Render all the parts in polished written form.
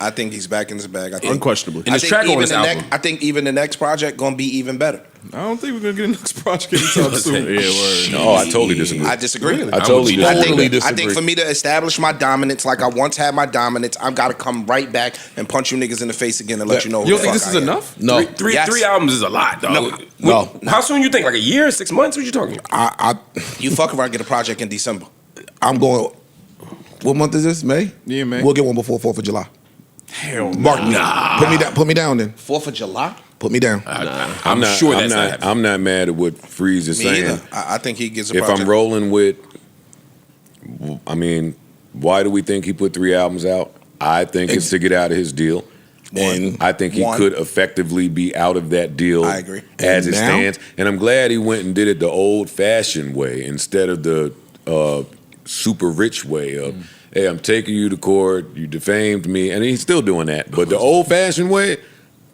I think he's back in his bag. Unquestionably. And his track on this album. I think even the next project gonna be even better. I don't think we're gonna get a next project anytime soon. No, I totally disagree. I disagree. I totally disagree. I think for me to establish my dominance, like I once had my dominance, I've got to come right back and punch you niggas in the face again and let you know. You don't think this is enough? No. Three albums is a lot, dog. No. How soon you think? Like a year, 6 months? What you talking? You fuck around, get a project in December. I'm going. What month is this? May? Yeah, May. We'll get one before 4th of July. Hell Mark me. Put me down then. 4th of July. Put me down. I'm sure that's not happening. I'm not mad at what Freeze is Me saying. either. I think he gets a If project. I'm rolling with, I mean, why do we think he put 3 albums out? I think it's to get out of his deal. And I think he could effectively be out of that deal I agree. as it stands. And I'm glad he went and did it the old-fashioned way instead of the super rich way of, hey, I'm taking you to court, you defamed me. And he's still doing that. But the old-fashioned way,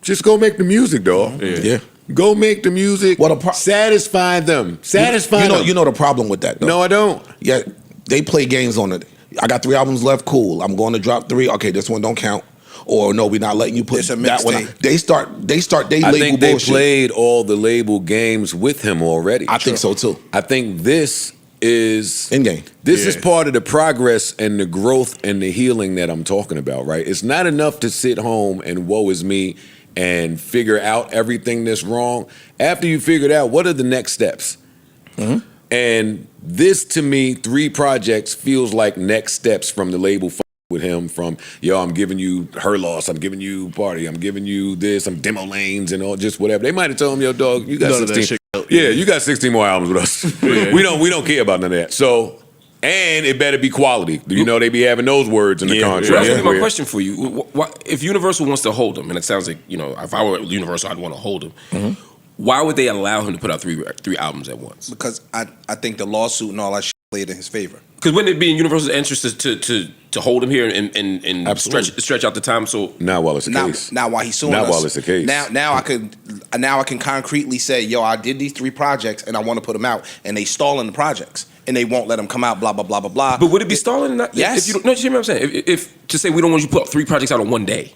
just go make the music, dog. Yeah. Go make the music. Satisfy them. Satisfy them. You know the problem with that, though. No, I don't. Yeah, they play games on it. I got 3 albums left. Cool. I'm going to drop 3. Okay, this one don't count. Or no, we're not letting you put It's a that one. mixtape. They start. I label think they bullshit. played all the label games with him already. I think so too. I think this is In game. This is part of the progress and the growth and the healing that I'm talking about, right? It's not enough to sit home and woe is me and figure out everything that's wrong. After you figured out, what are the next steps? And this, to me, 3 projects feels like next steps from the label with him from, yo, I'm giving you Her Loss, I'm giving you Party, I'm giving you this, I'm Demo Lanes and all, just whatever. They might have told him, yo, dog, you got 16. Yeah, you got 16 more albums with us. We don't care about none of that. So, and it better be quality. You know, they be having those words in the contract. That's my question for you. If Universal wants to hold him, and it sounds like, you know, if I were Universal, I'd want to hold him. Why would they allow him to put out three albums at once? Because I think the lawsuit and all that shit played in his favor. Because wouldn't it be in Universal's interest to hold him here and stretch out the time? So not while it's the case. Now while he's suing us. Not while it's the case. Now I can concretely say, yo, I did these 3 projects and I want to put them out, and they stalling the projects and they won't let them come out. Blah blah blah blah blah. But would it be stalling? Or not? Yes. If you, no, you hear what I'm saying? If to say we don't want you to put 3 projects out on one day.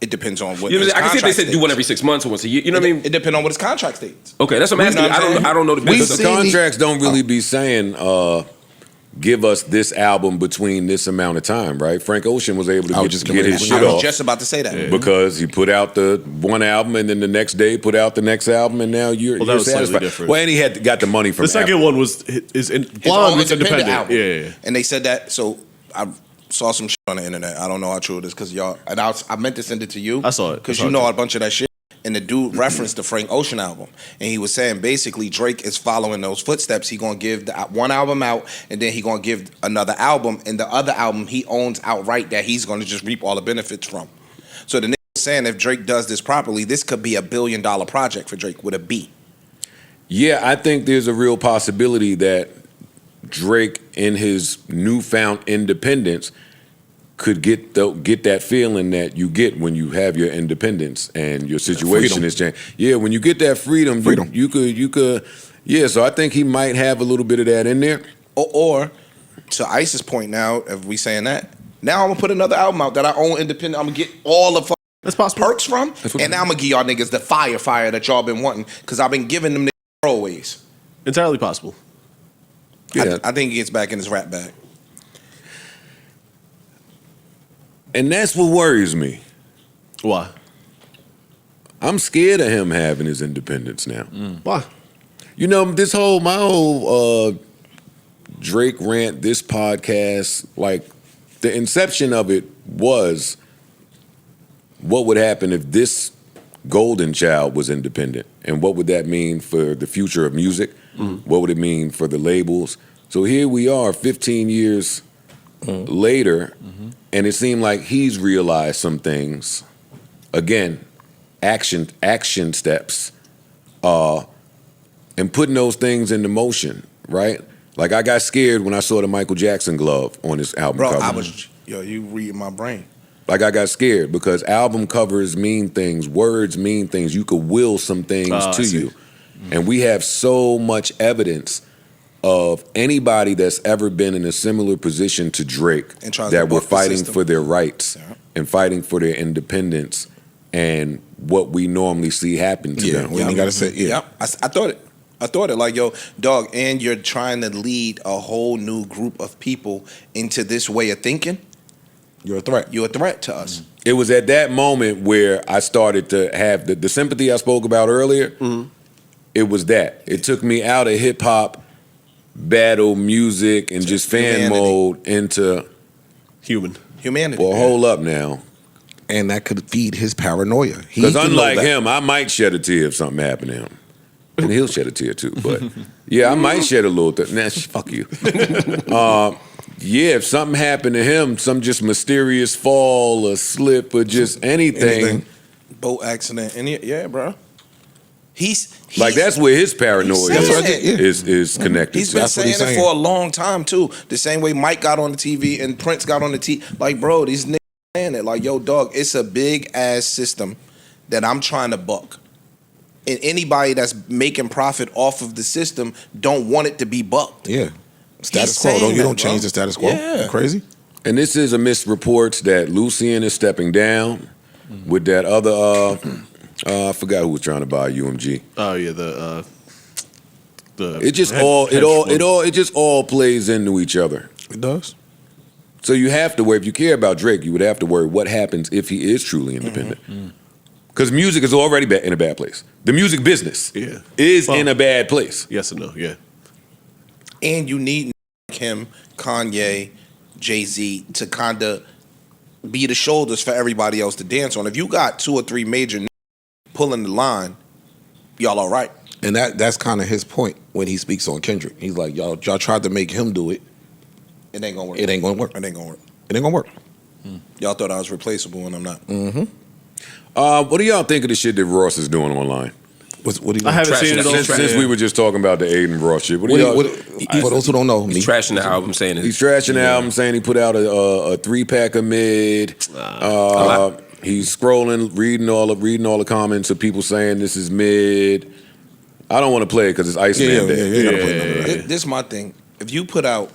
It depends on what. You know, his I can see if they said contract do one states. every 6 months or once a year. You know what I mean? It depends on what his contract states. Okay, that's what I'm asking. I don't know the business. The contracts don't really be saying give us this album between this amount of time, right? Frank Ocean was able to get his shit I was off just about to say that. because he put out the one album and then the next day put out the next album, and now you're that was slightly satisfied. different. Well, and he got the money from The second Apple. one was Blonde was independent. album. Yeah. And they said that. So I saw some shit on the internet. I don't know how true it is because y'all. And I meant to send it to you. I saw it. because you know a bunch of that shit. And the dude referenced the Frank Ocean album, and he was saying basically Drake is following those footsteps. He gonna give the one album out, and then he gonna give another album, and the other album he owns outright that he's gonna just reap all the benefits from. So the nigga was saying if Drake does this properly, this could be $1 billion project for Drake with a B. Yeah, I think there's a real possibility that Drake, in his newfound independence, could get that feeling that you get when you have your independence and your situation is changed. Yeah, when you get that freedom. You could. Yeah, so I think he might have a little bit of that in there. Or to Ice's point now, if we saying that, now I'm gonna put another album out that I own independent. I'm gonna get all the That's possible. perks from, and now I'm gonna give y'all niggas the fire that y'all been wanting because I've been giving them niggas throwaways. Entirely possible. Yeah. I think he gets back in his rap bag. And that's what worries me. Why? I'm scared of him having his independence now. Why? You know, my whole Drake rant, this podcast, like the inception of it was what would happen if this golden child was independent, and what would that mean for the future of music? What would it mean for the labels? So here we are 15 years later, and it seemed like he's realized some things. Again, action steps, and putting those things into motion, right? Like I got scared when I saw the Michael Jackson glove on his album cover. You read my brain. Like I got scared because album covers mean things, words mean things. You could will some things to you. And we have so much evidence of anybody that's ever been in a similar position to Drake that were fighting for their rights and fighting for their independence and what we normally see happen to them. We ain't got to say, Yep. I thought it like, yo, dog, and you're trying to lead a whole new group of people into this way of thinking. You're a threat. You're a threat to us. It was at that moment where I started to have the sympathy I spoke about earlier. Mm-hmm. It was that. It took me out of hip hop, battle music, and just fan humanity. mode into, Humanity. well, hold up now. And that could feed his paranoia. Because unlike him, I might shed a tear if something happened to him. And he'll shed a tear too. But yeah, I might shed a little nah, fuck you. Yeah, if something happened to him, some just mysterious fall or slip or just anything. Boat accident. Yeah, bro. He's Like that's where his paranoia saying is connected. He's been That's what saying he's it saying. for a long time too. The same way Mike got on the TV and Prince got on the TV. Like, bro, these niggas saying it. Like, yo, dog, it's a big ass system that I'm trying to buck. And anybody that's making profit off of the system don't want it to be bucked. Yeah. Status He's quo. saying You don't that, change bro. the status quo. Yeah. You crazy? And this is amidst reports that Lucien is stepping down with that other. I forgot who was trying to buy UMG. Oh yeah, the It just hedge it just all plays into each other. It does. So you have to worry. If you care about Drake, you would have to worry what happens if he is truly independent. Because music is already in a bad place. The music business is in a bad place. Yes and no, yeah. And you need him, Kanye, Jay-Z to kind of be the shoulders for everybody else to dance on. If you got 2 or 3 major pulling the line, y'all all right. And that's kind of his point when he speaks on Kendrick. He's like, y'all tried to make him do it. It ain't gonna work. It ain't gonna work. It ain't gonna work. It ain't gonna work. Y'all thought I was replaceable and I'm not. What do y'all think of the shit that Ross is doing online? What do you I haven't seen it all. Since we were just talking about the Aiden Ross shit, for those who don't know, He's trashing the album, saying he's trashing the album, saying he put out a 3-pack of mid. He's scrolling, reading all the comments of people saying this is mid. I don't want to play it because it's Iceman Day. you gotta play none of that. This is my thing. If you put out,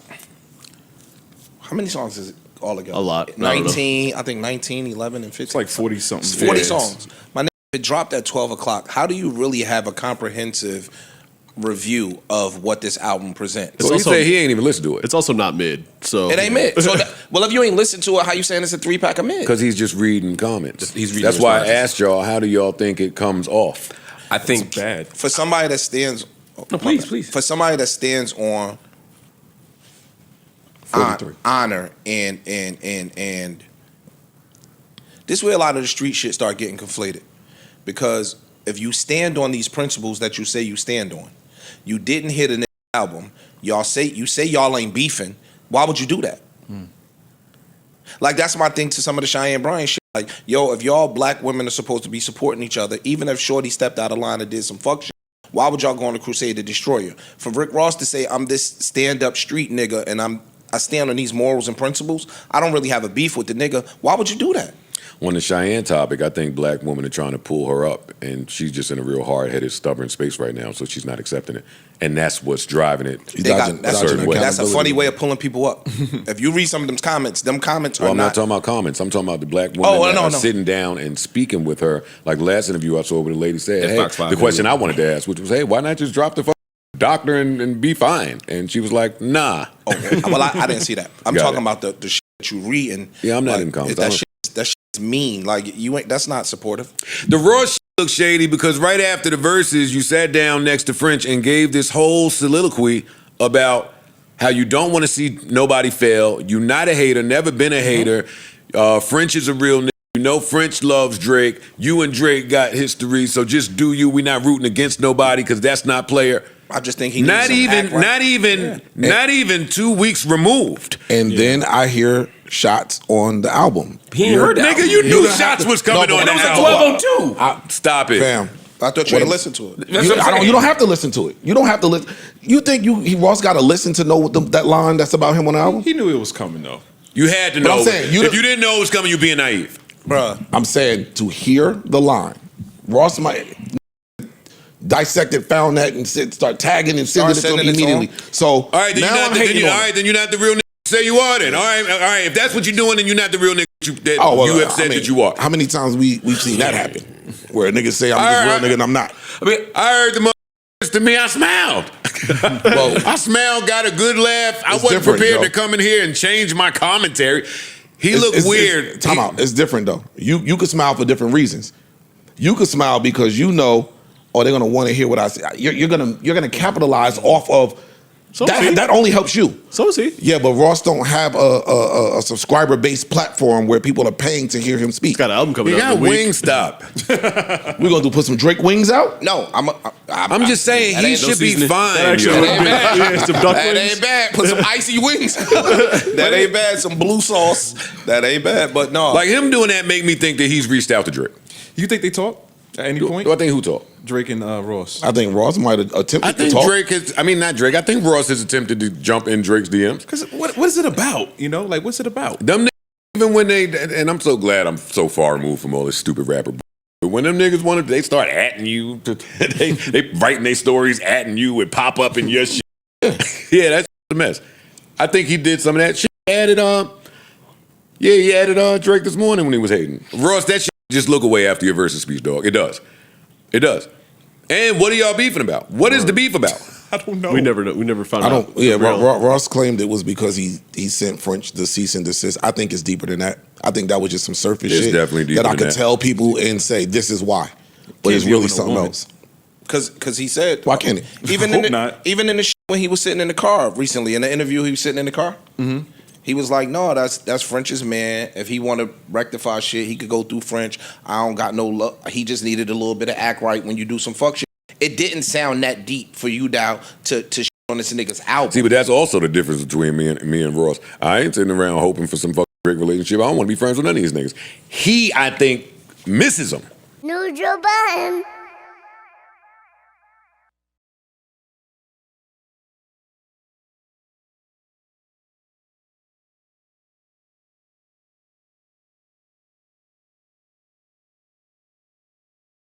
how many songs is it all together? A lot. I don't know. 19, I think 19, 11, and 15. It's like 40-something. It's 40 songs. My nigga, if it dropped at 12 o'clock, how do you really have a comprehensive review of what this album presents? So he said he ain't even listened to it. It's also not mid, so It ain't mid. So well, if you ain't listened to it, how you saying it's a 3-pack of mid? Because he's just reading comments. He's reading That's why I responses. asked y'all, how do y'all think it comes off? I think Bad. For somebody that stands, please. For somebody that stands on 43. honor and this is where a lot of the street shit start getting conflated, because if you stand on these principles that you say you stand on, you didn't hit an album. You say y'all ain't beefing. Why would you do that? Like, that's my thing to some of the Cheyenne Bryan shit. Like, yo, if y'all black women are supposed to be supporting each other, even if Shorty stepped out of line and did some fuck shit, why would y'all go on a crusade to destroy her? For Rick Ross to say, I'm this stand-up street nigga and I stand on these morals and principles, I don't really have a beef with the nigga. Why would you do that? On the Cheyenne topic, I think black women are trying to pull her up, and she's just in a real hard-headed, stubborn space right now, so she's not accepting it. And that's what's driving it. That's certain way. a funny way of pulling people up. If you read some of them comments Well, are I'm not talking about comments. I'm talking about the black women that are sitting down and speaking with her. Like the last interview I saw where the lady said, hey, the question I wanted to ask, which was, hey, why not just drop the doctor and be fine? And she was like, nah. Okay. Well, I didn't see that. I'm talking about the shit that you read. And yeah, I'm not in comments. That shit's mean. Like, you ain't. That's not supportive. The raw shit looked shady because right after the verses, you sat down next to French and gave this whole soliloquy about how you don't want to see nobody fail. You're not a hater, never been a hater. French is a real nigga. You know French loves Drake. You and Drake got history, so just do you. We're not rooting against nobody because that's not player. I just think he not even 2 weeks removed. And then I hear shots on the album. He ain't heard that. Nigga, you knew shots was coming on the album. 1202. Stop it. Fam. I thought you would listen to it. You don't have to listen to it. You don't have to listen. You think Ross got to listen to know that line that's about him on the album? He knew it was coming though. You had to But know. I'm saying, If you didn't know it was coming, you're being naive. Bruh. I'm saying to hear the line. Ross might dissected, found that, and start tagging and sending it to him immediately. So all right, then now I'm hating on him. then you're not the real nigga. Say you are then. All right. If that's what you're doing, then you're not the real nigga. you have said that you are. How many times we've seen that happen? Where niggas say I'm this real nigga and I'm not. I mean, I heard the motherfuckers to me, I smiled. Well, I smiled, got a good laugh. I It's wasn't different, prepared Joe. to come in here and change my commentary. He looked weird. Time out. It's different though. You could smile for different reasons. You could smile because you know, oh, they're gonna want to hear what I say. You're gonna capitalize off of that. That only helps you. So is he. Yeah, but Ross don't have a subscriber based platform where people are paying to hear him speak. He's got an album coming He out. got Wingstop. We're gonna put some Drake wings out. No, I'm just saying that he ain't no should be seasoning. fine. That actually yo. would be- yeah, some duck That wings. ain't bad. Put some icy wings. That ain't bad. Some blue sauce. That ain't bad. But no, Like him doing that make me think that he's reached out to Drake. You think they talk at any point? Do I think who talked? Drake and Ross. I think Ross might have attempted I to think talk. Drake has. I mean, not Drake. I think Ross has attempted to jump in Drake's DMs. Because what is it about? You know, like what's it about? Them niggas, even when they, and I'm so glad I'm so far removed from all this stupid rapper. But when them niggas wanted, they start atting you. They writing their stories, atting you, and pop up in your shit. Yeah, that's a mess. I think he did some of that shit. He added Drake this morning when he was hating. Ross, that shit just look away after your versus speech, dog. It does. It does. And what are y'all beefing about? What is the beef about? I don't know. We never found I out. don't. Yeah, the real- Ross claimed it was because he sent French the cease and desist. I think it's deeper than that. I think that was just some surface It's shit definitely deeper that I than could that. tell people and say this is why, but it's deal really with a something woman. else. because he said Why can't it? even I in hope the, not. even in the when he was sitting in the car recently in the interview he was sitting in the car. Mm-hmm. He was like, no, that's French's man. If he want to rectify shit, he could go through French. I don't got no luck. He just needed a little bit of act right when you do some fuck shit. It didn't sound that deep for you now to shit on this nigga's album. See, but that's also the difference between me and Ross. I ain't sitting around hoping for some fucking great relationship. I don't want to be friends with none of these niggas. He, I think, misses him. Neutral button.